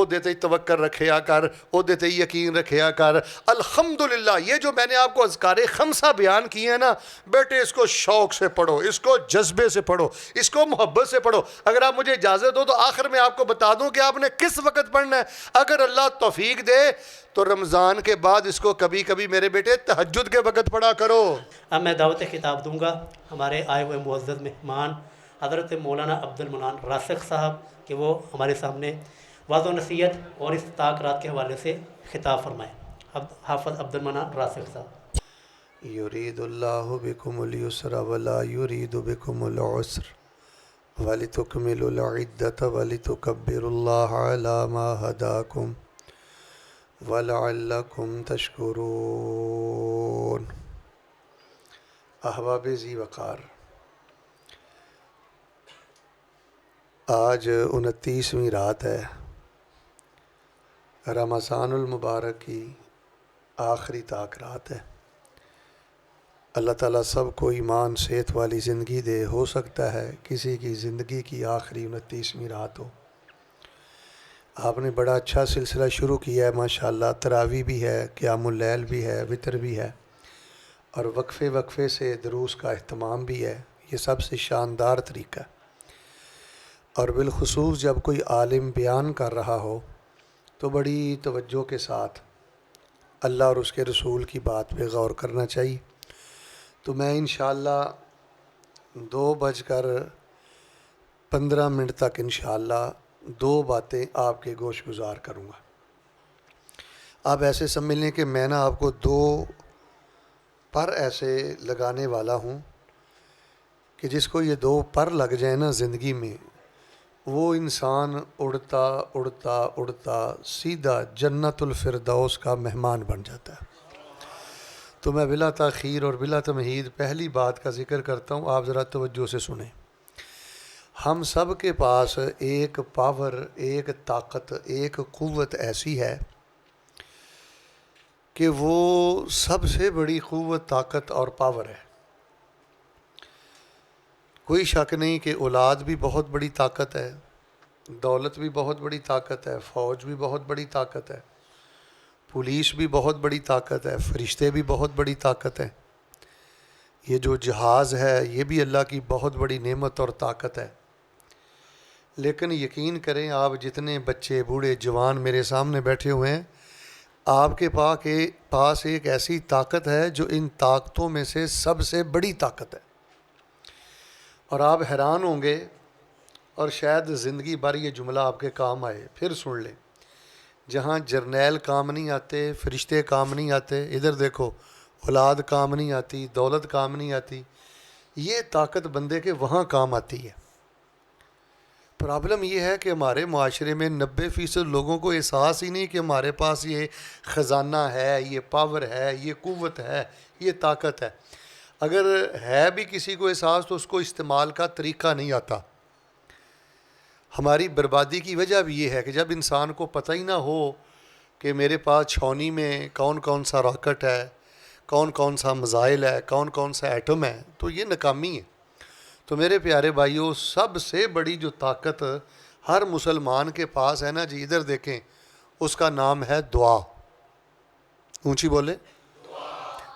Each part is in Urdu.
ਉਹਦੇ ਤੇ ਤਵੱਕਲ ਰੱਖਿਆ ਕਰ, ਉਹਦੇ ਤੇ ਯقین رکھیا کر. الحمدللہ یہ جو میں نے آپ کو اذکار خمسہ بیان کیے ہیں نا بیٹے، اس کو شوق سے پڑھو، اس کو جذبے سے پڑھو، اس کو محبت سے پڑھو. اگر آپ مجھے اجازت دو تو آخر میں آپ کو بتا دوں کہ آپ نے کس وقت پڑھنا ہے. اگر اللہ توفیق دے تو رمضان کے بعد اس کو کبھی کبھی میرے بیٹے تہجد کے وقت پڑھا کرو. اب میں دعوت خطاب دوں گا ہمارے آئے ہوئے معزز مہمان حضرت مولانا عبد المنان راسخ صاحب کہ وہ ہمارے سامنے واضح و نصیحت اور اس تاکرات کے حوالے سے خطاب فرمائیں. حافظ عبد المنان راسخ صاحب. یرید اللہ بکم اليسر ولا یرید بکم العسر ولتکملوا العدۃ ولتکبروا اللہ علی ما ہداکم وَلَعَلَّكُمْ تَشْكُرُونَ. احباب ذی وقار، آج 29ویں رات ہے رمضان المبارک کی، آخری طاق رات ہے. اللہ تعالیٰ سب کو ایمان صحت والی زندگی دے. ہو سکتا ہے کسی کی زندگی کی آخری 29ویں رات ہو. آپ نے بڑا اچھا سلسلہ شروع کیا ہے ماشاءاللہ. تراویح بھی ہے، قیام اللیل بھی ہے، وتر بھی ہے، اور وقفے وقفے سے دروس کا اہتمام بھی ہے. یہ سب سے شاندار طریقہ ہے. اور بالخصوص جب کوئی عالم بیان کر رہا ہو تو بڑی توجہ کے ساتھ اللہ اور اس کے رسول کی بات پہ غور کرنا چاہیے. تو میں انشاءاللہ 2:15 تک انشاءاللہ 2 باتیں آپ کے گوش گزار کروں گا. آپ ایسے سمجھ لیں کہ میں نا آپ کو 2 پر ایسے لگانے والا ہوں کہ جس کو یہ 2 پر لگ جائیں نا زندگی میں، وہ انسان اڑتا اڑتا اڑتا سیدھا جنت الفردوس کا مہمان بن جاتا ہے. تو میں بلا تاخیر اور بلا تمہید پہلی بات کا ذکر کرتا ہوں، آپ ذرا توجہ سے سنیں. ہم سب کے پاس ایک پاور، ایک طاقت، ایک قوت ایسی ہے کہ وہ سب سے بڑی قوت، طاقت اور پاور ہے. کوئی شک نہیں کہ اولاد بھی بہت بڑی طاقت ہے، دولت بھی بہت بڑی طاقت ہے، فوج بھی بہت بڑی طاقت ہے، پولیس بھی بہت بڑی طاقت ہے، فرشتے بھی بہت بڑی طاقت ہے. یہ جو جہاز ہے یہ بھی اللہ کی بہت بڑی نعمت اور طاقت ہے. لیکن یقین کریں، آپ جتنے بچے، بوڑھے، جوان میرے سامنے بیٹھے ہوئے ہیں، آپ کے پاس ایک ایسی طاقت ہے جو ان طاقتوں میں سے سب سے بڑی طاقت ہے. اور آپ حیران ہوں گے اور شاید زندگی بھر یہ جملہ آپ کے کام آئے. پھر سن لیں، جہاں جرنیل کام نہیں آتے، فرشتے کام نہیں آتے، ادھر دیکھو اولاد کام نہیں آتی، دولت کام نہیں آتی، یہ طاقت بندے کے وہاں کام آتی ہے. پرابلم یہ ہے کہ ہمارے معاشرے میں 90% لوگوں کو احساس ہی نہیں کہ ہمارے پاس یہ خزانہ ہے، یہ پاور ہے، یہ قوت ہے، یہ طاقت ہے. اگر ہے بھی کسی کو احساس تو اس کو استعمال کا طریقہ نہیں آتا. ہماری بربادی کی وجہ بھی یہ ہے کہ جب انسان کو پتہ ہی نہ ہو کہ میرے پاس چھاؤنی میں کون کون سا راکٹ ہے، کون کون سا میزائل ہے، کون کون سا ایٹم ہے، تو یہ ناکامی ہے. تو میرے پیارے بھائیوں، سب سے بڑی جو طاقت ہر مسلمان کے پاس ہے نا جی، ادھر دیکھیں، اس کا نام ہے دعا. اونچی بولیں،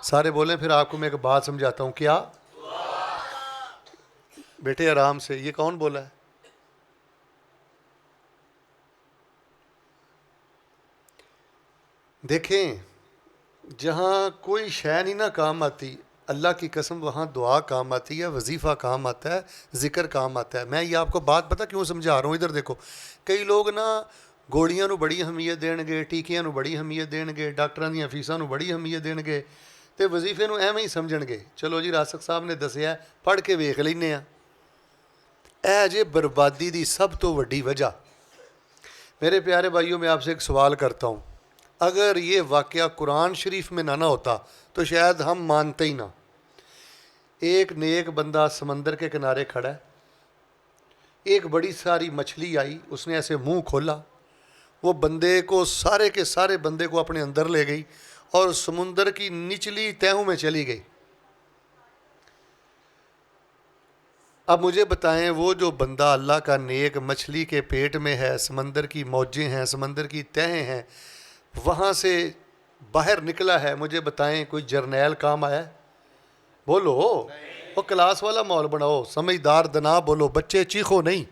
سارے بولیں. پھر آپ کو میں ایک بات سمجھاتا ہوں. کیا؟ بیٹے آرام سے. یہ کون بولا ہے؟ دیکھیں، جہاں کوئی شے نہیں نہ کام آتی، اللہ کی قسم وہاں دعا کام آتی ہے، وظیفہ کام آتا ہے، ذکر کام آتا ہے. میں یہ آپ کو بات پتہ کیوں سمجھا رہا ہوں؟ ادھر دیکھو، کئی لوگ نا گوڑیاں نو بڑی اہمیت دین گے، ٹیکیاں نو بڑی اہمیت دین گے، ڈاکٹراں دیاں فیساں نو بڑی اہمیت دین گے، تے وظیفے نو ایویں ہی سمجھن گے. چلو جی، راسخ صاحب نے دسیا، پڑھ کے ویکھ لینے ہاں. اے جے بربادی دی سب تو وڈی وجہ. میرے پیارے بھائیوں، میں آپ سے ایک سوال کرتا ہوں. اگر یہ واقعہ قرآن شریف میں نہ ہوتا تو شاید ہم مانتے ہی نہ. ایک نیک بندہ سمندر کے کنارے کھڑا ہے، ایک بڑی ساری مچھلی آئی، اس نے ایسے منہ کھولا، وہ بندے کو، سارے کے سارے بندے کو اپنے اندر لے گئی اور سمندر کی نچلی تہوں میں چلی گئی. اب مجھے بتائیں وہ جو بندہ اللہ کا نیک مچھلی کے پیٹ میں ہے، سمندر کی موجیں ہیں، سمندر کی تہیں ہیں، وہاں سے باہر نکلا ہے، مجھے بتائیں کوئی جرنیل کام آیا ہے؟ بولو، وہ کلاس والا ماحول بناؤ، سمجھدار دنا بولو، بچے چیخو نہیں،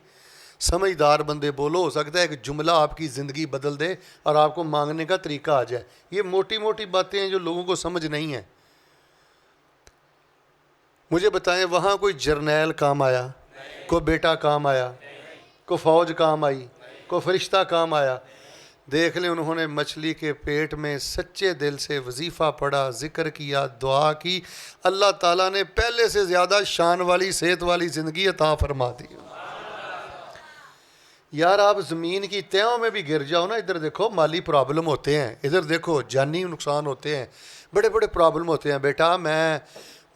سمجھدار بندے بولو، ہو سکتا ہے کہ جملہ آپ کی زندگی بدل دے اور آپ کو مانگنے کا طریقہ آ جائے۔ یہ موٹی موٹی باتیں ہیں جو لوگوں کو سمجھ نہیں ہیں۔ مجھے بتائیں وہاں کوئی جرنیل کام آیا، کوئی بیٹا کام آیا، کوئی فوج کام آئی، کوئی فرشتہ کام آیا؟ دیکھ لیں انہوں نے مچھلی کے پیٹ میں سچے دل سے وظیفہ پڑھا، ذکر کیا، دعا کی، اللہ تعالیٰ نے پہلے سے زیادہ شان والی صحت والی زندگی عطا فرما دی۔ یار آپ زمین کی تہوں میں بھی گر جاؤ نا، ادھر دیکھو مالی پرابلم ہوتے ہیں، ادھر دیکھو جانی نقصان ہوتے ہیں، بڑے بڑے پرابلم ہوتے ہیں۔ بیٹا میں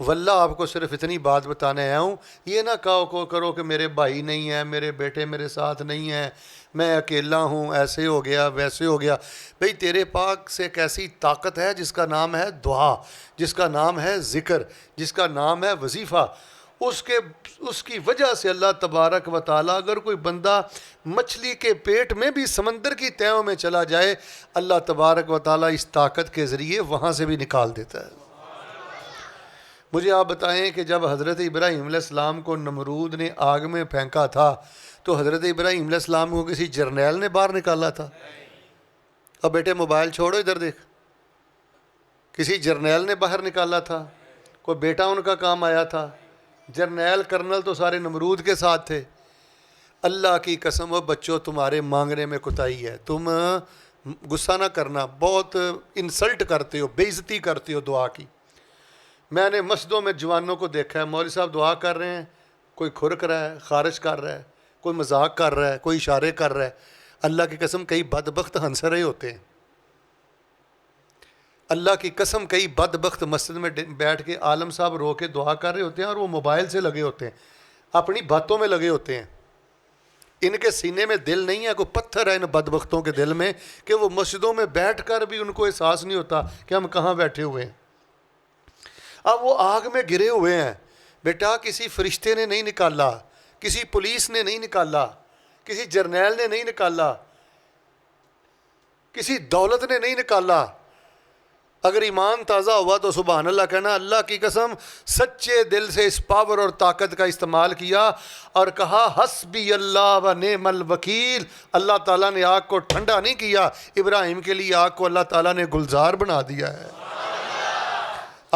واللہ آپ کو صرف اتنی بات بتانے آیا ہوں، یہ نہ کرو کہ میرے بھائی نہیں ہیں، میرے بیٹے میرے ساتھ نہیں ہیں، میں اکیلا ہوں، ایسے ہو گیا ویسے ہو گیا۔ بھئی تیرے پاک سے ایک ایسی طاقت ہے جس کا نام ہے دعا، جس کا نام ہے ذکر، جس کا نام ہے وظیفہ۔ اس کی وجہ سے اللہ تبارک و تعالیٰ اگر کوئی بندہ مچھلی کے پیٹ میں بھی سمندر کی تہوں میں چلا جائے، اللہ تبارک و تعالیٰ اس طاقت کے ذریعے وہاں سے بھی نکال دیتا ہے۔ مجھے آپ بتائیں کہ جب حضرت ابراہیم علیہ السلام کو نمرود نے آگ میں پھینکا تھا تو حضرت ابراہیم علیہ السلام کو کسی جرنیل نے باہر نکالا تھا؟ اب بیٹے موبائل چھوڑو، ادھر دیکھ، کسی جرنیل نے باہر نکالا تھا؟ کوئی بیٹا ان کا کام آیا تھا؟ جرنیل کرنل تو سارے نمرود کے ساتھ تھے۔ اللہ کی قسم ہو بچوں، تمہارے مانگنے میں کوتاہی ہے، تم غصہ نہ کرنا، بہت انسلٹ کرتے ہو، بے عزتی کرتے ہو دعا کی۔ میں نے مسجدوں میں جوانوں کو دیکھا ہے، مولوی صاحب دعا کر رہے ہیں، کوئی کھرک رہا ہے، خارج کر رہا ہے، کوئی مذاق کر رہا ہے، کوئی اشارے کر رہا ہے۔ اللہ کی قسم کئی بدبخت ہنس رہے ہوتے ہیں، اللہ کی قسم کئی بدبخت مسجد میں بیٹھ کے عالم صاحب رو کے دعا کر رہے ہوتے ہیں اور وہ موبائل سے لگے ہوتے ہیں، اپنی باتوں میں لگے ہوتے ہیں۔ ان کے سینے میں دل نہیں ہے، کوئی پتھر ہے ان بدبختوں کے دل میں کہ وہ مسجدوں میں بیٹھ کر بھی ان کو احساس نہیں ہوتا کہ ہم کہاں بیٹھے ہوئے ہیں۔ اب وہ آگ میں گرے ہوئے ہیں۔ بیٹا کسی فرشتے نے نہیں نکالا، کسی پولیس نے نہیں نکالا، کسی جرنیل نے نہیں نکالا، کسی دولت نے نہیں نکالا۔ اگر ایمان تازہ ہوا تو سبحان اللہ کہنا، اللہ کی قسم سچے دل سے اس پاور اور طاقت کا استعمال کیا اور کہا حسبی اللہ و نعم الوکیل۔ اللہ تعالیٰ نے آگ کو ٹھنڈا نہیں کیا، ابراہیم کے لیے آگ کو اللہ تعالیٰ نے گلزار بنا دیا ہے۔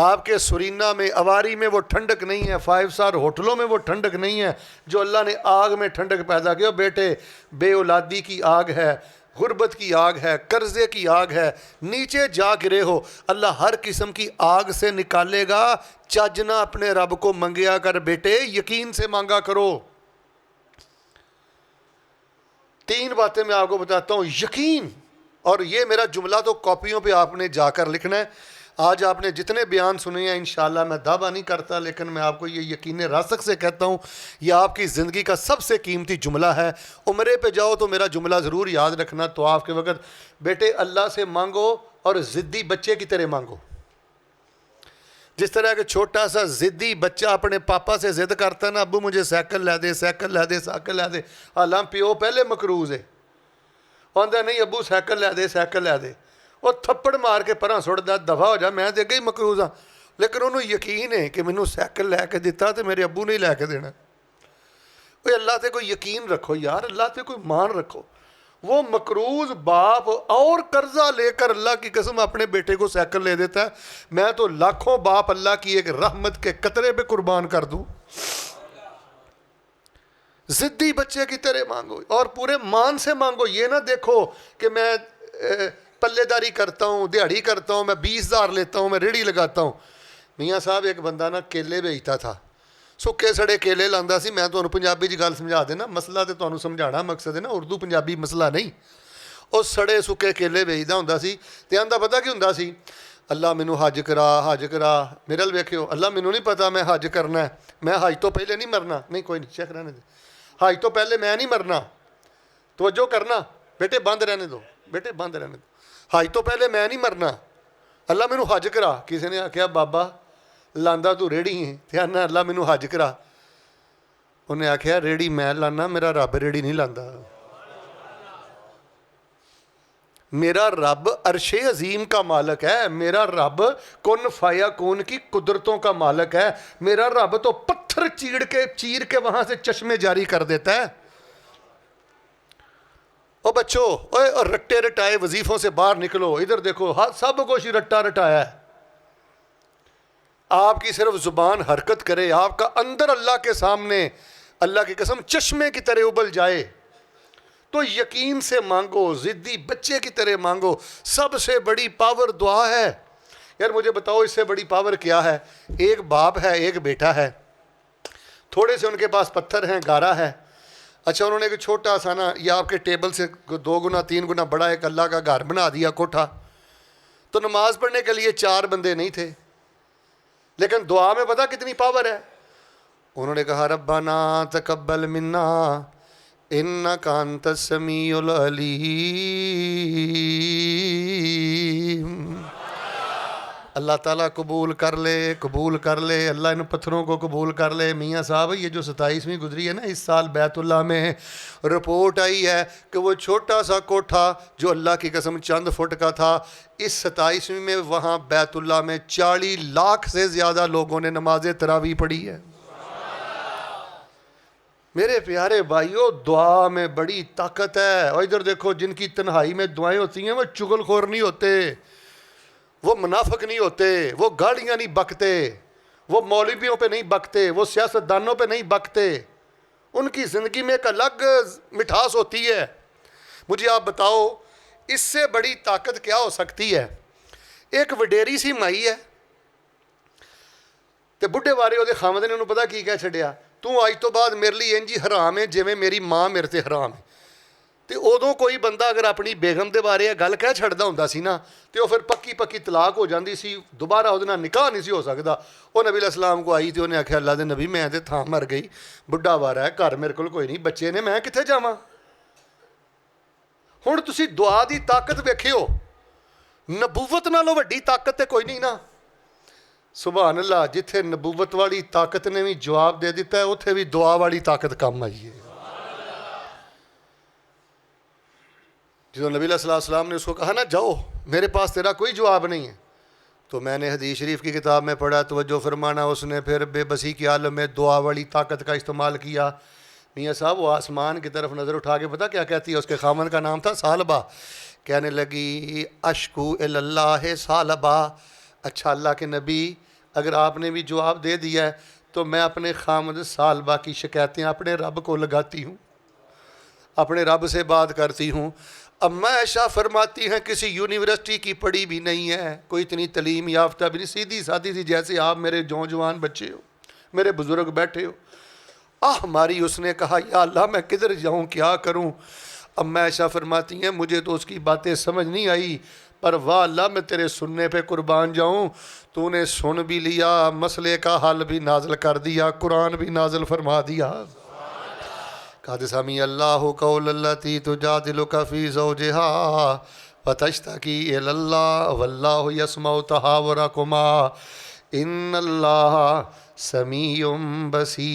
آپ کے سرینا میں اواری میں وہ ٹھنڈک نہیں ہے، 5 اسٹار ہوٹلوں میں وہ ٹھنڈک نہیں ہے جو اللہ نے آگ میں ٹھنڈک پیدا کی۔ بیٹے بے اولادی کی آگ ہے، غربت کی آگ ہے، قرضے کی آگ ہے، نیچے جا گرے ہو، اللہ ہر قسم کی آگ سے نکالے گا۔ چاجنا اپنے رب کو منگیا کر بیٹے، یقین سے مانگا کرو۔ 3 باتیں میں آپ کو بتاتا ہوں، یقین، اور یہ میرا جملہ تو کاپیوں پہ آپ نے جا کر لکھنا ہے۔ آج آپ نے جتنے بیان سنے ہیں انشاءاللہ میں دعویٰ نہیں کرتا، لیکن میں آپ کو یہ یقین راسخ سے کہتا ہوں، یہ آپ کی زندگی کا سب سے قیمتی جملہ ہے۔ عمرے پہ جاؤ تو میرا جملہ ضرور یاد رکھنا، طواف کے وقت بیٹے اللہ سے مانگو اور ضدی بچے کی طرح مانگو۔ جس طرح کہ چھوٹا سا ضدی بچہ اپنے پاپا سے ضد کرتا ہے نا، ابو مجھے سائیکل لے دے، سائیکل لے دے، سائیکل لے دے، حالانکہ پیو پہلے مقروض ہے، آندا نہیں ابو سائیکل لے دے، سائیکل لے دے، وہ تھپڑ مار کے پرا سٹ دا، دفع ہو جا، میں تے اگے ہی مقروض ہاں، لیکن انہوں یقین ہے کہ مینوں سائیکل لے کے دیتا تو میرے ابو نے لے کے دینا۔ وہ اللہ تے کوئی یقین رکھو یار، اللہ تے کوئی مان رکھو۔ وہ مقروض باپ اور قرضہ لے کر اللہ کی قسم اپنے بیٹے کو سائیکل لے دیتا ہے۔ میں تو لاکھوں باپ اللہ کی ایک رحمت کے قطرے پہ قربان کر دوں۔ ضدی بچے کی طرح مانگو اور پورے مان سے مانگو۔ یہ نہ دیکھو کہ میں پلے داری کرتا ہوں، دیہڑی کرتا ہوں، میں 20,000 لیتا ہوں، میں ریڑھی لگاتا ہوں۔ میاں صاحب ایک بندہ نا کیلے بیچتا تھا، سکے سڑے کیلے لاندا سی۔ میں تمہیں پنجابی جی گل سمجھا دینا، مسئلہ تو تمہیں سمجھانا مقصد ہے نا، اردو پنجابی مسئلہ نہیں۔ وہ سڑے سکے کیلے بیچدا ہوندا سی تے آندا پتہ کی ہوندا سی، اللہ مینوں حج کرا، حج کرا۔ میرے ال ویکھیو، اللہ مینوں نہیں پتا میں حج کرنا ہے، میں حج تو پہلے نہیں مرنا۔ نہیں کوئی نہیں، شیخ رہنے دے، حج تو پہلے میں نہیں مرنا، توجہ کرنا بیٹے، بند رہنے دو بیٹے، بند رہنے دو، حج تو پہلے میں نہیں مرنا، اللہ مینوں حج کرا۔ کسی نے آخیا بابا لاندا تو ریڑھی ہے تے آنا اللہ مینوں حج کرا۔ انہیں آخیا ریڑی میں لانا, میرا رب ریڑی نہیں لاندہ. میرا رب عرش عظیم کا مالک ہے, میرا رب کن فایا کون کی قدرتوں کا مالک ہے. میرا رب تو پتھر چیر کے وہاں سے چشمے جاری کر دیتا ہے. او بچو, اوے رٹے رٹائے وظیفوں سے باہر نکلو, ادھر دیکھو سب کچھ رٹا رٹایا ہے. آپ کی صرف زبان حرکت کرے, آپ کا اندر اللہ کے سامنے اللہ کی قسم چشمے کی طرح ابل جائے تو یقین سے مانگو, ضدی بچے کی طرح مانگو. سب سے بڑی پاور دعا ہے. یار مجھے بتاؤ اس سے بڑی پاور کیا ہے؟ ایک باپ ہے, ایک بیٹا ہے, تھوڑے سے ان کے پاس پتھر ہیں, گارا ہے. اچھا انہوں نے ایک چھوٹا سا نا, یا آپ کے ٹیبل سے 2 گنا 3 گنا بڑا ایک اللہ کا گھر بنا دیا, کوٹھا. تو نماز پڑھنے کے لیے 4 بندے نہیں تھے, لیکن دعا میں پتہ کتنی پاور ہے. انہوں نے کہا ربنا تقبل منا انک انت السمیع العلیم. اللہ تعالیٰ قبول کر لے, قبول کر لے, اللہ ان پتھروں کو قبول کر لے. میاں صاحب یہ جو 27ویں گزری ہے نا اس سال بیت اللہ میں, رپورٹ آئی ہے کہ وہ چھوٹا سا کوٹھا جو اللہ کی قسم چند فٹ کا تھا, اس 27ویں میں وہاں بیت اللہ میں 40 لاکھ سے زیادہ لوگوں نے نماز تراویح پڑھی ہے. میرے پیارے بھائیوں, دعا میں بڑی طاقت ہے. اور ادھر دیکھو جن کی تنہائی میں دعائیں ہوتی ہیں وہ چغل خور نہیں ہوتے, وہ منافق نہیں ہوتے, وہ گاڑیاں نہیں بکتے, وہ مولویوں پہ نہیں بکتے, وہ سیاستدانوں پہ نہیں بکتے. ان کی زندگی میں ایک الگ مٹھاس ہوتی ہے. مجھے آپ بتاؤ اس سے بڑی طاقت کیا ہو سکتی ہے؟ ایک وڈیری سی مائی ہے تے بڈھے بارے وہ خامد نے انہوں پتا کی کہہ چھڑیا, تو آج تو بعد میرے لیے انجی حرام ہے جویں میری ماں میرے تے حرام ہے. تے ادوں کوئی بندہ اگر اپنی بیگم دے بارے گل کہہ چھڑدا ہوندا سی نا تے وہ پھر پکی طلاق ہو جاندی سی, دوبارہ اودے نال نکاح نہیں سی ہو سکدا. وہ نبی علیہ السلام کو آئی تے انہیں آکھیا اللہ دے نبی میں تے تھاں مر گئی, بڈھا بارا ہے, گھر میرے کول کوئی نہیں, بچے نے, میں کتھے جاواں. ہن تسی دعا دی طاقت ویکھیو, نبوت نالوں وڈی طاقت تے کوئی نہیں نا. سبحان اللہ, جتھے نبوت والی طاقت نے بھی جواب دے دیتا ہے اتھے بھی دعا والی طاقت کم آئی ہے. جدو نبی علیہ السلام نے اس کو کہا نا جاؤ میرے پاس تیرا کوئی جواب نہیں ہے, تو میں نے حدیث شریف کی کتاب میں پڑھا, توجہ فرمانا, اس نے پھر بے بسی کی عالم میں دعا والی طاقت کا استعمال کیا. میاں صاحب وہ آسمان کی طرف نظر اٹھا کے پتہ کیا کہتی ہے؟ اس کے خامن کا نام تھا ثعلبہ. کہنے لگی اشکو اللہ ثعلبہ, اچھا اللہ کے نبی اگر آپ نے بھی جواب دے دیا ہے تو میں اپنے خامد ثعلبہ کی شکایتیں اپنے رب کو لگاتی ہوں, اپنے رب سے بات کرتی ہوں. اما عائشہ فرماتی ہیں کسی یونیورسٹی کی پڑھی بھی نہیں ہے, کوئی اتنی تعلیم یافتہ بھی نہیں, سیدھی سادھی سی جیسے آپ میرے جوان بچے ہو, میرے بزرگ بیٹھے ہو. ہماری اس نے کہا یا اللہ میں کدھر جاؤں, کیا کروں؟ اما عائشہ فرماتی ہیں مجھے تو اس کی باتیں سمجھ نہیں آئی, پر واہ اللہ میں تیرے سننے پہ قربان جاؤں, تو نے سن بھی لیا, مسئلے کا حل بھی نازل کر دیا, قرآن بھی نازل فرما دیا. قد سمع اللہ قول التی تجادلک فی زوجہا فتشتکی الی اللہ واللہ یسمع تحاورکما ان اللہ سمیع بصیر.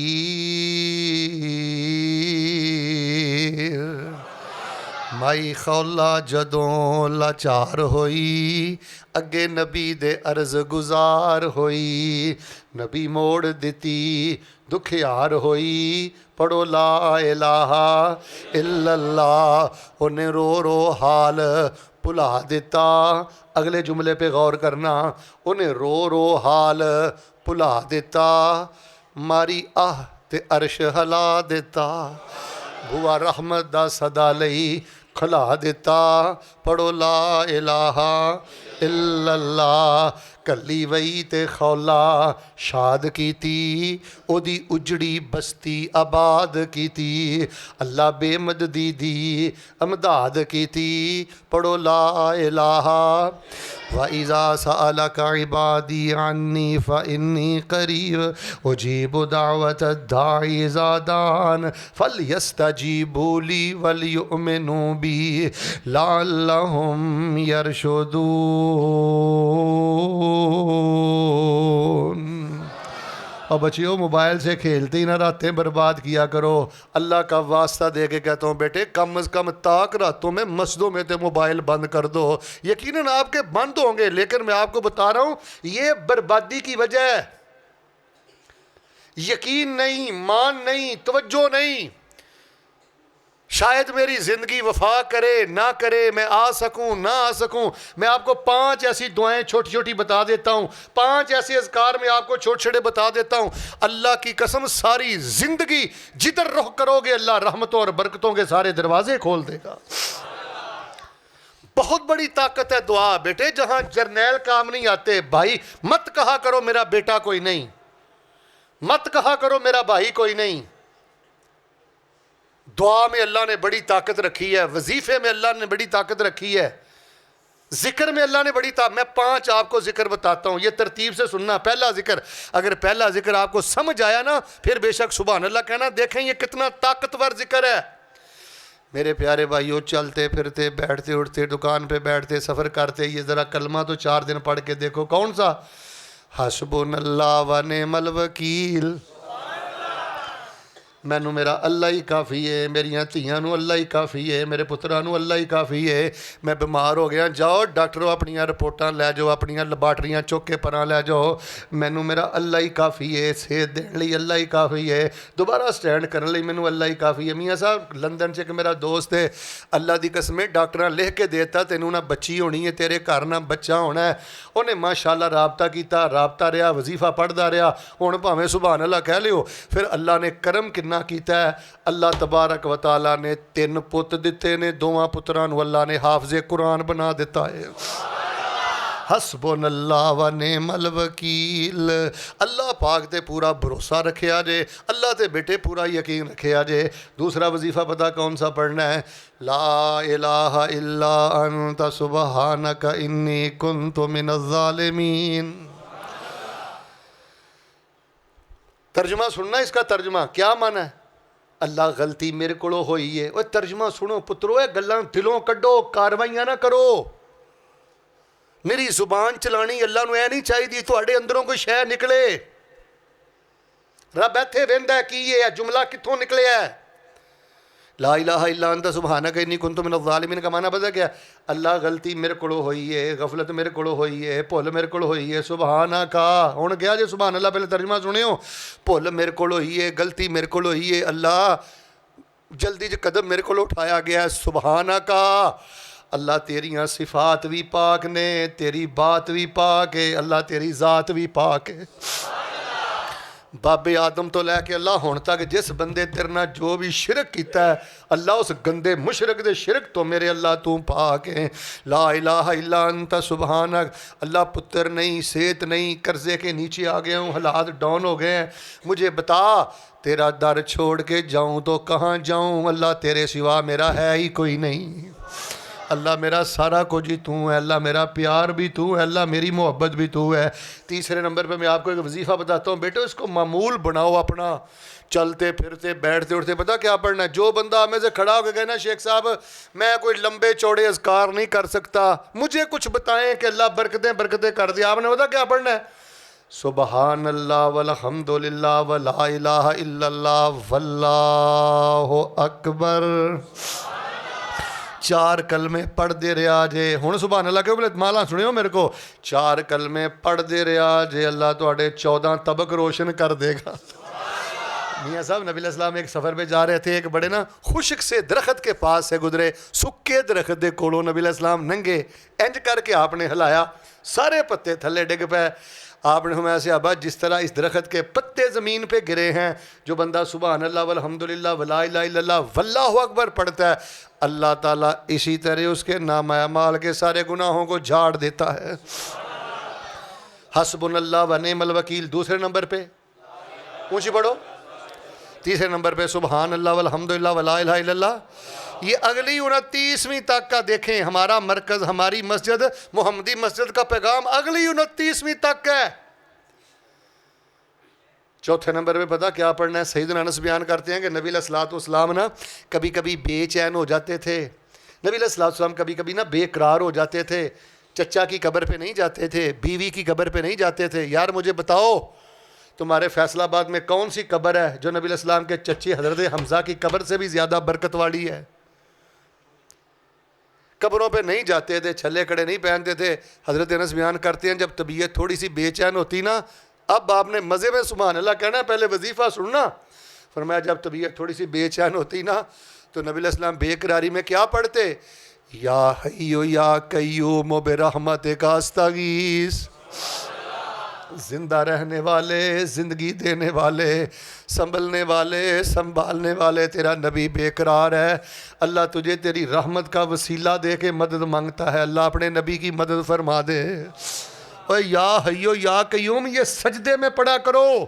مائی خولہ جدوں لاچار ہوئی اگے نبی دے عرض گزار ہوئی, نبی موڑ دیتی دکھیار ہوئی, پڑھو لا الہ الا اللہ, انہیں رو رو حال بھلا دیتا. اگلے جملے پہ غور کرنا, انہیں رو رو حال بھلا دیتا, ماری آہ تے عرش ہلا دیتا, بوا رحمت دا صدا لئی کھلا دیتا. پڑھو لا الہ الا اللہ, کلی وئی تے خولا شاد کیتی, او دی اجڑی بستی آباد کیتی, اللہ بے مددی دی امداد کیتی. پڑھو لا الہ. وَإِذَا سَأَلَكَ عِبَادِي عَنِّي فَإِنِّي قَرِيبٌ أُجِيبُ دَعْوَةَ الدَّاعِ إِذَا دَعَانِ فَلْيَسْتَجِيبُوا لِي وَلْيُؤْمِنُوا بِي لَعَلَّهُمْ يَرْشُدُونَ. اور بچیوں موبائل سے کھیلتے ہی نہ راتیں برباد کیا کرو. اللہ کا واسطہ دے کے کہتا ہوں بیٹے کم از کم تاک راتوں میں مسجدوں میں تو موبائل بند کر دو. یقیناً آپ کے بند ہوں گے لیکن میں آپ کو بتا رہا ہوں یہ بربادی کی وجہ ہے. یقین نہیں، مان نہیں، توجہ نہیں. شاید میری زندگی وفا کرے نہ کرے، میں آ سکوں نہ آ سکوں. میں آپ کو 5 ایسی دعائیں چھوٹی چھوٹی بتا دیتا ہوں، 5 ایسے اذکار میں آپ کو چھوٹے چھوٹے بتا دیتا ہوں. اللہ کی قسم ساری زندگی جدھر رخ کرو گے اللہ رحمتوں اور برکتوں کے سارے دروازے کھول دے گا. بہت بڑی طاقت ہے دعا بیٹے. جہاں جرنیل کام نہیں آتے بھائی مت کہا کرو میرا بیٹا کوئی نہیں، مت کہا کرو میرا بھائی کوئی نہیں. دعا میں اللہ نے بڑی طاقت رکھی ہے، وظیفے میں اللہ نے بڑی طاقت رکھی ہے، ذکر میں اللہ نے بڑی طاقت. میں 5 آپ کو ذکر بتاتا ہوں، یہ ترتیب سے سننا. پہلا ذکر، اگر پہلا ذکر آپ کو سمجھ آیا نا پھر بے شک سبحان اللہ کہنا. دیکھیں یہ کتنا طاقتور ذکر ہے. میرے پیارے بھائیو چلتے پھرتے بیٹھتے اٹھتے دکان پہ بیٹھتے سفر کرتے یہ ذرا کلمہ تو 4 دن پڑھ کے دیکھو. کون سا؟ حسبنا اللہ و نعم الوکیل. مینوں میرا اللہ ہی کافی ہے، میریاں دھیاں نو اللہ ہی کافی ہے، میرے پتراں نو اللہ ہی کافی ہے. میں بیمار ہو گیا، جاؤ ڈاکٹروں اپنیاں رپورٹاں لے جاؤ، اپنیاں لیبارٹریاں چک کے پراں لے جاؤ. مینوں میرا اللہ ہی کافی ہے، صحت دین لئی اللہ ہی کافی ہے، دوبارہ سٹینڈ کرن لئی مینوں اللہ ہی کافی ہے. میاں صاحب لندن چ ایک میرا دوست ہے، اللہ دی قسم ڈاکٹراں لکھ کے دیتا تینوں نہ بچی ہونی ہے، تیرے گھر نہ بچہ ہونا ہے. انہیں ماشاءاللہ رابطہ کیتا، رابطہ رہا، وظیفہ پڑھدا رہا. ہن بھاویں سبحان اللہ کہہ لیو. پھر اللہ نے کرم کنا کیتا ہے. اللہ تبارک و تعالیٰ نے 3 پت دیتے نے، 2 پتراں نو اللہ نے حافظ قرآن بنا دیتا ہے. حسبنا اللہ و نعم الوکیل. اللہ پاک تے پورا بھروسہ رکھیا جے، اللہ تے بیٹے پورا یقین رکھیا جے. دوسرا وظیفہ پتہ کون سا پڑھنا ہے؟ لا الہ الا انت سبحانک انی کنت من الظالمین. ترجمہ سننا اس کا ترجمہ کیا معنی ہے؟ اللہ غلطی میرے کو ہوئی ہے. وہ ترجمہ سنو پترو، گلاں دلوں کڈو، کاروائیاں نہ کرو. میری زبان چلانی اللہ نو اے نہیں چاہیے تواڈے اندروں کوئی شے نکلے. رب ایتھے ویندا ہے کی یہ جملہ کتھوں نکلیا ہے؟ لا الہ الا انت سبحانک انی کنت من الظالمین کا معنی پتہ کیا؟ اللہ غلطی میرے کو ہوئی ہے، غفلت میرے کو ہوئی ہے، بھول میرے کو ہوئی ہے. سبحانک ہن گیا جی سبحان اللہ. پہلے ترجمہ سنیو. بھول میرے کو ہوئی ہے، غلطی میرے کو ہوئی ہے، اللہ جلدی قدم میرے کو اٹھایا گیا ہے. سبحانک اللہ تیریاں صفات بھی پاک نے، تیری بات بھی پاک ہے، اللہ تیری ذات بھی پاک ہے. بابے آدم تو لے کے اللہ ہون تک جس بندے تیرنا جو بھی شرک کیتا ہے اللہ اس گندے مشرک دے شرک تو میرے اللہ تو پاک ہے. لا الہ الا انت سبحانک. اللہ پتر نہیں، صحت نہیں، قرضے کے نیچے آ گیا ہوں، حالات ڈاؤن ہو گئے ہیں، مجھے بتا تیرا در چھوڑ کے جاؤں تو کہاں جاؤں؟ اللہ تیرے سوا میرا ہے ہی کوئی نہیں. اللہ میرا سارا کچھ ہی تو ہے، اللہ میرا پیار بھی تو ہے، اللہ میری محبت بھی تو ہے. تیسرے نمبر پہ میں آپ کو ایک وظیفہ بتاتا ہوں بیٹو، اس کو معمول بناؤ اپنا. چلتے پھرتے بیٹھتے اٹھتے پتہ کیا پڑھنا ہے؟ جو بندہ ہمیں سے کھڑا ہو کے کہنا شیخ صاحب میں کوئی لمبے چوڑے اذکار نہیں کر سکتا، مجھے کچھ بتائیں کہ اللہ برکتیں کر دیا. آپ نے پتہ کیا پڑھنا ہے؟ سبحان اللہ والحمد للہ ولا الہ الا اللہ واللہ اکبر. 4 کلمے پڑھ دے رہا جے. ہن سبحان اللہ کہ بولے مالا سنیو میرے کو. 4 کلمے پڑھ دے رہا جے اللہ تواڈے 14 طبق روشن کر دے گا. میاں صاحب نبی علیہ السلام ایک سفر پہ جا رہے تھے، ایک بڑے نا خشک سے درخت کے پاس سے گزرے. سکے درخت دے کولوں نبی علیہ السلام ننگے انج کر کے آپ نے ہلایا، سارے پتے تھلے ڈگ پے. آپ نے ہمیں سے ابا جس طرح اس درخت کے پتے زمین پہ گرے ہیں، جو بندہ سبحان اللہ والحمدللہ ولا الہ الا اللہ واللہ اکبر پڑھتا ہے، اللہ تعالیٰ اسی طرح اس کے نام اعمال کے سارے گناہوں کو جھاڑ دیتا ہے. حسبنا اللہ و نعم الوکیل. دوسرے نمبر پہ اونچی پڑھو. تیسرے نمبر پہ سبحان اللہ والحمدللہ ولا الہ الا اللہ. یہ اگلی 29ویں تک کا دیکھیں، ہمارا مرکز ہماری مسجد محمدی مسجد کا پیغام اگلی 29ویں تک ہے. چوتھے نمبر پہ پتہ کیا پڑھنا ہے؟ سیدنا انس بیان کرتے ہیں کہ نبی علیہ الصلوۃ والسلام نا کبھی کبھی بے چین ہو جاتے تھے. نبی علیہ الصلوۃ والسلام کبھی کبھی نا بے قرار ہو جاتے تھے. چچا کی قبر پہ نہیں جاتے تھے، بیوی کی قبر پہ نہیں جاتے تھے. یار مجھے بتاؤ تمہارے فیصل آباد میں کون سی قبر ہے جو نبی علیہ السلام کے چچی حضرت حمزہ کی قبر سے بھی زیادہ برکت والی ہے؟ قبروں پہ نہیں جاتے تھے، چھلے کڑے نہیں پہنتے تھے. حضرت انس بیان کرتے ہیں جب طبیعت تھوڑی سی بے چین ہوتی نا، اب آپ نے مزے میں سبحان اللہ کہنا ہے، پہلے وظیفہ سننا. فرمایا جب طبیعت تھوڑی سی بے چین ہوتی نا تو نبی علیہ السلام بے قراری میں کیا پڑھتے؟ یا حیو یا قیوم برحمتک استغیث. زندہ رہنے والے، زندگی دینے والے، سنبھلنے والے، سنبھالنے والے، تیرا نبی بے قرار ہے. اللہ تجھے تیری رحمت کا وسیلہ دے کے مدد مانگتا ہے. اللہ اپنے نبی کی مدد فرما دے. اور یا حیو یا قیوم یہ سجدے میں پڑھا کرو.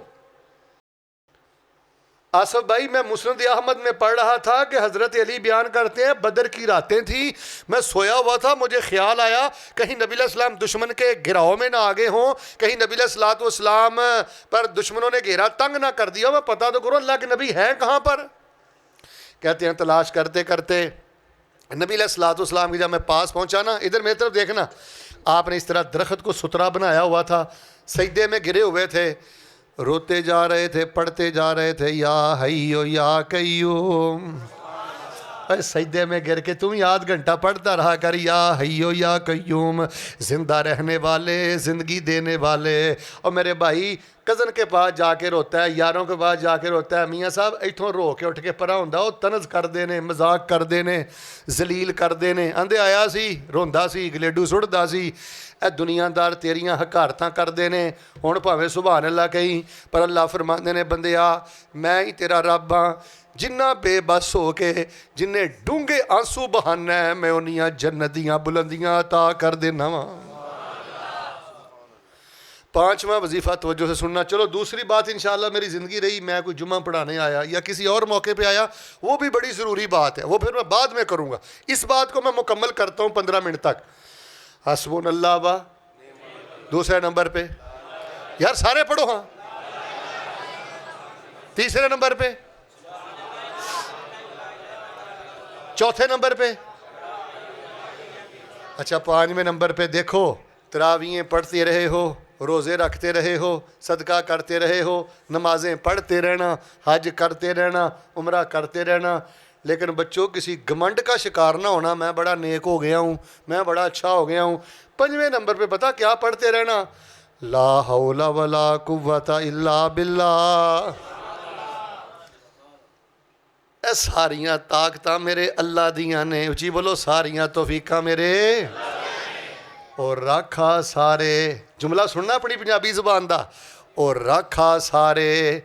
آصف بھائی میں مسند احمد میں پڑھ رہا تھا کہ حضرت علی بیان کرتے ہیں بدر کی راتیں تھیں، میں سویا ہوا تھا، مجھے خیال آیا کہیں نبی علیہ السلام دشمن کے گھراؤ میں نہ آگے ہوں، کہیں نبی علیہ السلام پر دشمنوں نے گھیرا تنگ نہ کر دیا. میں پتا تو کروں اللہ کے نبی ہیں کہاں پر. کہتے ہیں تلاش کرتے کرتے نبی علیہ السلام کی جب میں پاس پہنچا نا، ادھر میری طرف دیکھنا، آپ نے اس طرح درخت کو سترا بنایا ہوا تھا، سجدے میں گرے ہوئے تھے، روتے جا رہے تھے، پڑھتے جا رہے تھے یا حیو یا قیوم. سجدے میں گر کے تم آدھ گھنٹہ پڑھتا رہا کر یا حیو یا قیوم، زندہ رہنے والے، زندگی دینے والے. اور میرے بھائی کزن کے پاس جا کے روتا ہے، یاروں کے پاس جا کے روتا ہے، میاں صاحب ایتھوں رو کے اٹھ کے پرا ہوندا وہ طنز کر دینے، مذاق کر دینے، ذلیل کر دینے. آندے آیا سی روندا سی، گلیڈو سڑدا سی، اے دنیا دار تیریاں حکارتاں کر دینے. ہن بھاویں سبحان اللہ کہیں، پر اللہ فرماندے نے بندیا میں ہی تیرا رب ہاں. جنہ بے بس ہو کے جنہیں ڈونگے آنسو بہانا ہے میں انیاں جنتیاں بلندیاں عطا کر دینا وا. پانچواں وظیفہ توجہ سے سننا. چلو دوسری بات انشاءاللہ میری زندگی رہی، میں کوئی جمعہ پڑھانے آیا یا کسی اور موقع پہ آیا، وہ بھی بڑی ضروری بات ہے، وہ پھر میں بعد میں کروں گا. اس بات کو میں مکمل کرتا ہوں 15 منٹ تک. حسبنا اللہ و دوسرے نمبر پہ یار سارے پڑھو ہاں. تیسرے نمبر پہ، چوتھے نمبر پہ، اچھا 5ویں نمبر پہ دیکھو تراویحیں پڑھتے رہے ہو، روزے رکھتے رہے ہو، صدقہ کرتے رہے ہو، نمازیں پڑھتے رہنا، حج کرتے رہنا، عمرہ کرتے رہنا، لیکن بچوں کسی گھمنڈ کا شکار نہ ہونا میں بڑا نیک ہو گیا ہوں، میں بڑا اچھا ہو گیا ہوں. 5ویں نمبر پہ پتہ کیا پڑھتے رہنا؟ لا حول ولا قوت الا باللہ. اے ساریاں طاقتاں میرے اللہ دیاں نے، اچھی بولو ساریاں توفیقاں میرے، اور رکھا سارے، جملہ سننا اپنی پنجابی زبان دا، اور رکھا سارے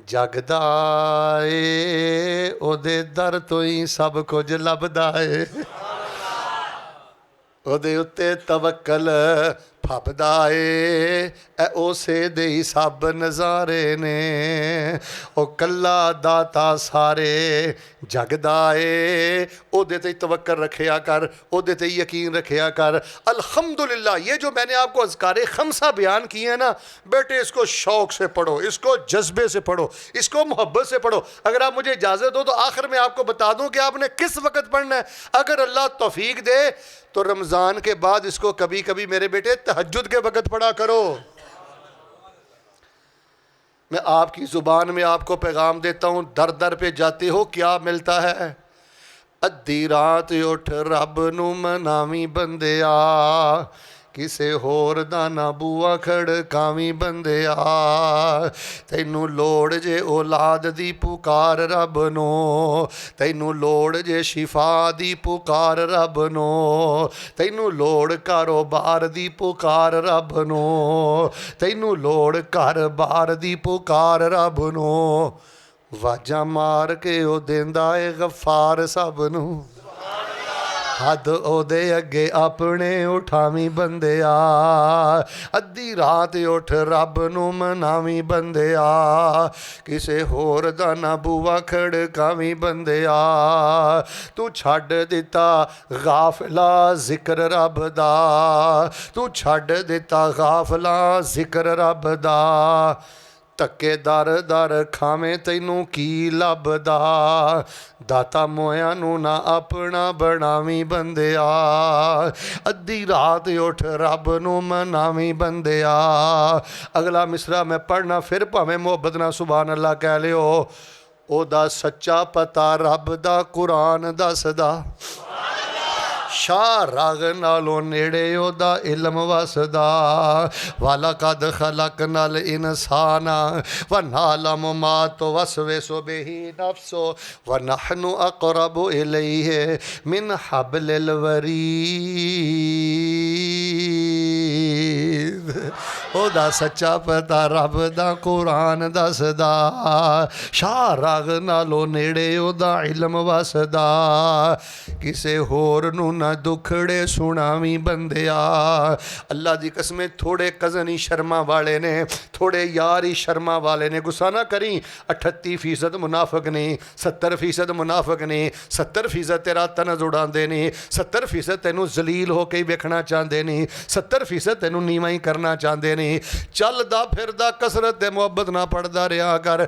جگ دا اے او دے در تو ہی سب کچھ لبدا اے، او دے اتے توکل پھپدا اے اسے دے ہی سب نظارے نے، او کلا داتا سارے جگ دا اے او دے تے توکل رکھیا کر، او دے تے یقین رکھیا کر. الحمدللہ یہ جو میں نے آپ کو اذکار خمسہ بیان کیے ہیں نا بیٹے، اس کو شوق سے پڑھو، اس کو جذبے سے پڑھو، اس کو محبت سے پڑھو. اگر آپ مجھے اجازت ہو تو آخر میں آپ کو بتا دوں کہ آپ نے کس وقت پڑھنا ہے. اگر اللہ توفیق دے تو رمضان کے بعد اس کو کبھی کبھی میرے بیٹے تہجد کے وقت پڑھا کرو. میں آپ کی زبان میں آپ کو پیغام دیتا ہوں، در در پہ جاتے ہو کیا ملتا ہے؟ ادھی رات اٹھ رب نو مناویں بندیا، کسے ہور دا نہ بوا کھڑکاویں بندیا، تینوں لوڑ جے اولاد دی پکار رب نو، تینوں لوڑ جے شفا دی پکار رب نو، تینوں لوڑ کاروبار دی پکار رب نو، تینوں لوڑ کاروبار دی پکار رب نو، واجہ مار کے او دیندا اے غفار سب نو، حد او دے اگے اپنے اٹھاویں بندیا، ادھی رات اٹھ رب نو مناویں بندیا، کسے ہور دا نہ بوا کھڑکاویں بندیا، تو چھڈ دتا غافلا ذکر رب دا، تو چھڈ دتا غافلا ذکر رب دا، ਧੱਕੇ ਦਰ ਦਰ ਖਾਵੇਂ ਤੈਨੂੰ ਕੀ ਲੱਭਦਾ, ਦਾਤਾ ਮੋਇਆਂ ਨੂੰ ਨਾ ਆਪਣਾ ਬਣਾਵੀਂ ਬੰਦਿਆ, ਅੱਧੀ ਰਾਤ ਉੱਠ ਰੱਬ ਨੂੰ ਮਨਾਵੀਂ ਬੰਦਿਆ। ਅਗਲਾ ਮਿਸਰਾ ਮੈਂ ਪੜ੍ਹਨਾ, ਫਿਰ ਭਾਵੇਂ ਮੁਹੱਬਤ ਨਾਲ ਸੁਭਾਨ ਅੱਲਾ ਕਹਿ ਲਿਓ। ਉਹਦਾ ਸੱਚਾ ਪਤਾ ਰੱਬ ਦਾ ਕੁਰਾਨ ਦੱਸਦਾ, ਸ਼ਾਹ ਰਾਗ ਨਾਲੋਂ ਨੇੜੇ ਉਹਦਾ ਇਲਮ ਵਸਦਾ। ਵਾਲਾ ਕਦ ਖਲਕ ਨਾਲ ਇਨਸਾਨ ਵ ਨਾਲਮ ਮਾ ਤੋ ਵਸਵੇ ਸੋ ਬੇਹੀ ਨਫਸੋ ਵ ਨਹਨੁ ਅਕਰਬੁ ਇਲੈਹ ਮਿਨ ਹਬਲਿਲ ਵਰੀਦ। ਉਹਦਾ ਸੱਚਾ ਪਤਾ ਰੱਬ ਦਾ ਕੁਰਾਨ ਦੱਸਦਾ, ਸ਼ਾਹ ਰਾਗ ਨਾਲੋਂ ਨੇੜੇ ਉਹਦਾ ਇਲਮ ਵਸਦਾ। ਕਿਸੇ ਹੋਰ ਨੂੰ ਨਾ ਦੁਖੜੇ ਸੁਣਾਵੀਂ ਬੰਦਿਆ। ਅੱਲਾ ਦੀ ਕਸਮੇ ਥੋੜੇ ਕਜ਼ਨ ਹੀ ਸ਼ਰਮਾ ਵਾਲੇ ਨੇ, ਥੋੜੇ ਯਾਰ ਹੀ ਸ਼ਰਮਾ ਵਾਲੇ ਨੇ। ਗੁੱਸਾ ਨਾ ਕਰੀ, 38% ਮੁਨਾਫਿਕ ਨੇ, 70% ਮੁਨਾਫਿਕ ਨੇ, 70% ਤੇਰਾ ਤਨਜ਼ ਉਡਾਉਂਦੇ ਨੇ, 70% ਤੈਨੂੰ ਜ਼ਲੀਲ ਹੋ ਕੇ ਹੀ ਵੇਖਣਾ ਚਾਹੁੰਦੇ ਨੇ, 70% ਤੈਨੂੰ ਨੀਵਾਂ ਹੀ ਕਰਨਾ ਚਾਹੁੰਦੇ ਨੇ। ਚੱਲਦਾ ਫਿਰਦਾ ਕਸਰਤ ਤੇ ਮੁਹੱਬਤ ਨਾ ਪੜਦਾ ਰਿਹਾ ਕਰ।